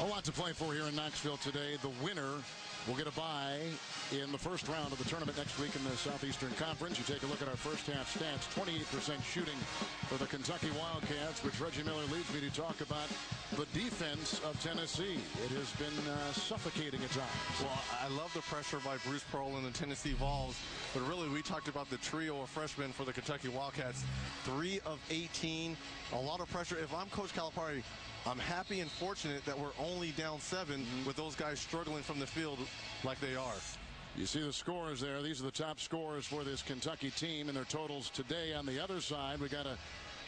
A lot to play for here in Knoxville today. The winner will get a bye in the first round of the tournament next week in the Southeastern Conference. You take a look at our first half stats. 28% shooting for the Kentucky Wildcats, which Reggie Miller leads me to talk about the defense of Tennessee. It has been suffocating at times. Well, I love the pressure by Bruce Pearl and the Tennessee Vols, but really we talked about the trio of freshmen for the Kentucky Wildcats. 3 of 18, a lot of pressure. If I'm Coach Calipari, I'm happy and fortunate that we're only down 7 with those guys struggling from the field like they are. You see the scores there. These are the top scores for this Kentucky team and their totals today. On the other side, we got a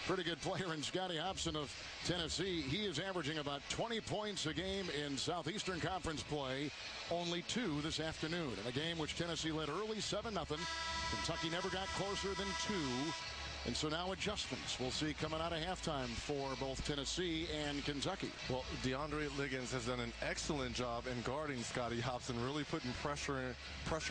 pretty good player in Scotty Hopson of Tennessee. He is averaging about 20 points a game in Southeastern Conference play, only 2 this afternoon. In a game which Tennessee led early 7-0. Kentucky never got closer than 2. And so now adjustments we'll see coming out of halftime for both Tennessee and Kentucky. Well, DeAndre Liggins has done an excellent job in guarding Scotty Hopson, really putting pressure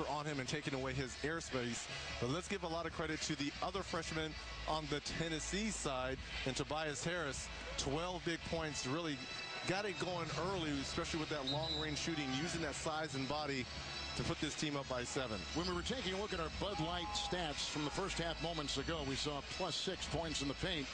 on him and taking away his airspace. But let's give a lot of credit to the other freshmen on the Tennessee side, and Tobias Harris, 12 big points, really got it going early, especially with that long-range shooting, using that size and body to put this team up by 7. When we were taking a look at our Bud Light stats from the first half moments ago, we saw +6 points in the paint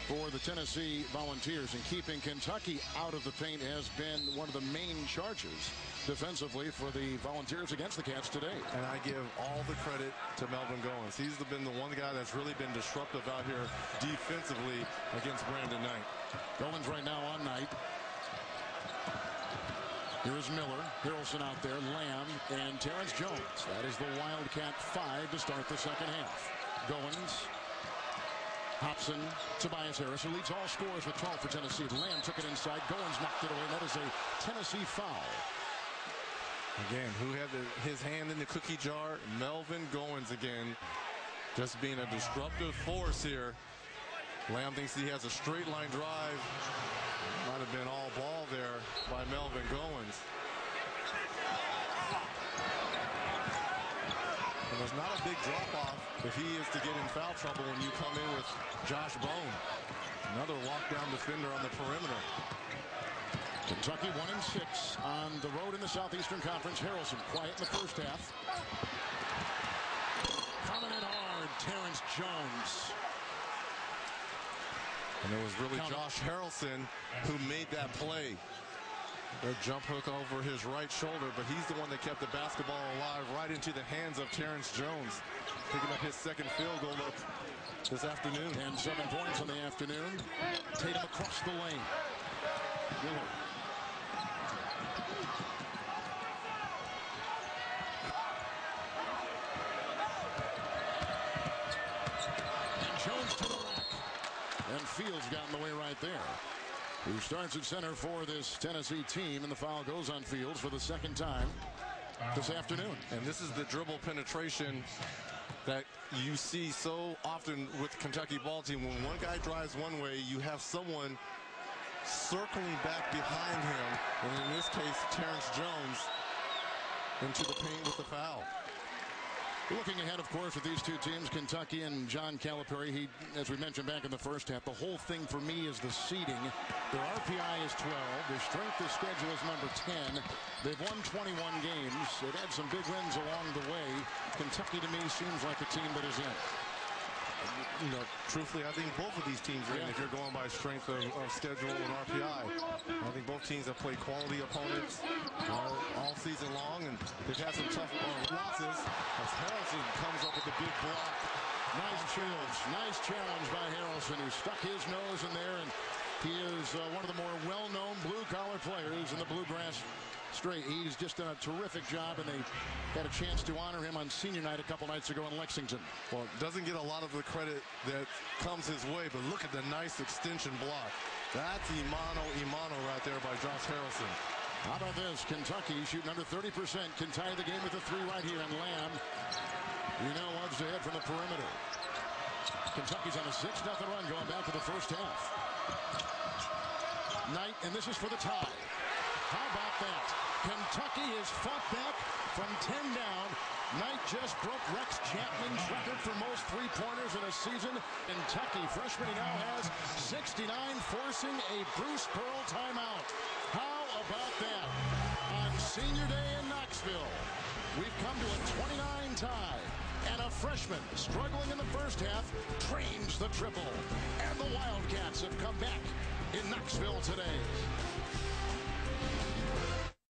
for the Tennessee Volunteers, and keeping Kentucky out of the paint has been one of the main charges defensively for the Volunteers against the Cats today. And I give all the credit to Melvin Goins. He's been the one guy that's really been disruptive out here defensively against Brandon Knight. Goins right now on Knight. Here is Miller, Harrelson out there, Lamb, and Terrence Jones. That is the Wildcat 5 to start the second half. Goins, Hopson, Tobias Harris, who leads all scorers with 12 for Tennessee. Lamb took it inside. Goins knocked it away. That is a Tennessee foul. Again, who had his hand in the cookie jar? Melvin Goins again, just being a disruptive force here. Lamb thinks he has a straight line drive. Might have been all ball there by Melvin Goins. And there's not a big drop-off if he is to get in foul trouble when you come in with Josh Bone. Another lockdown defender on the perimeter. Kentucky 1-6 on the road in the Southeastern Conference. Harrelson quiet in the first half. Coming in hard, Terrence Jones. And it was really Josh Harrelson who made that play. A jump hook over his right shoulder, but he's the one that kept the basketball alive right into the hands of Terrence Jones, picking up his second field goal this afternoon. And 7 points in the afternoon. Tatum across the lane. Miller. And Fields got in the way right there. Who starts at center for this Tennessee team, and the foul goes on Fields for the second time this afternoon. And this is the dribble penetration that you see so often with the Kentucky ball team. When one guy drives one way, you have someone circling back behind him, and in this case, Terrence Jones into the paint with the foul. Looking ahead, of course, with these two teams, Kentucky and John Calipari, as we mentioned back in the first half, the whole thing for me is the seeding. Their RPI is 12. Their strength of schedule is number 10. They've won 21 games. They've had some big wins along the way. Kentucky, to me, seems like a team that is in. You know, truthfully, I think both of these teams are in if you're going by strength of schedule and RPI. I think both teams have played quality opponents all season long, and they've had some tough losses as Harrelson comes up with a big block. Nice challenge by Harrelson, who stuck his nose in there, and he is one of the more well-known blue-collar players in the Bluegrass Straight. He's just done a terrific job, and they had a chance to honor him on senior night a couple nights ago in Lexington. Well, doesn't get a lot of the credit that comes his way, but look at the nice extension block. That's Imano right there by Josh Harrelson. How about this? Kentucky shooting under 30%. Can tie the game with a 3 right here, and Lamb, loves to head from the perimeter. Kentucky's on a 6-0 run going back to the first half. Knight, and this is for the tie. How about that? Kentucky has fought back from 10 down. Knight just broke Rex Chapman's record for most three-pointers in a season. Kentucky freshman now has 69, forcing a Bruce Pearl timeout. How about that? On Senior Day in Knoxville, we've come to a 29 tie. And a freshman struggling in the first half trains the triple. And the Wildcats have come back in Knoxville today.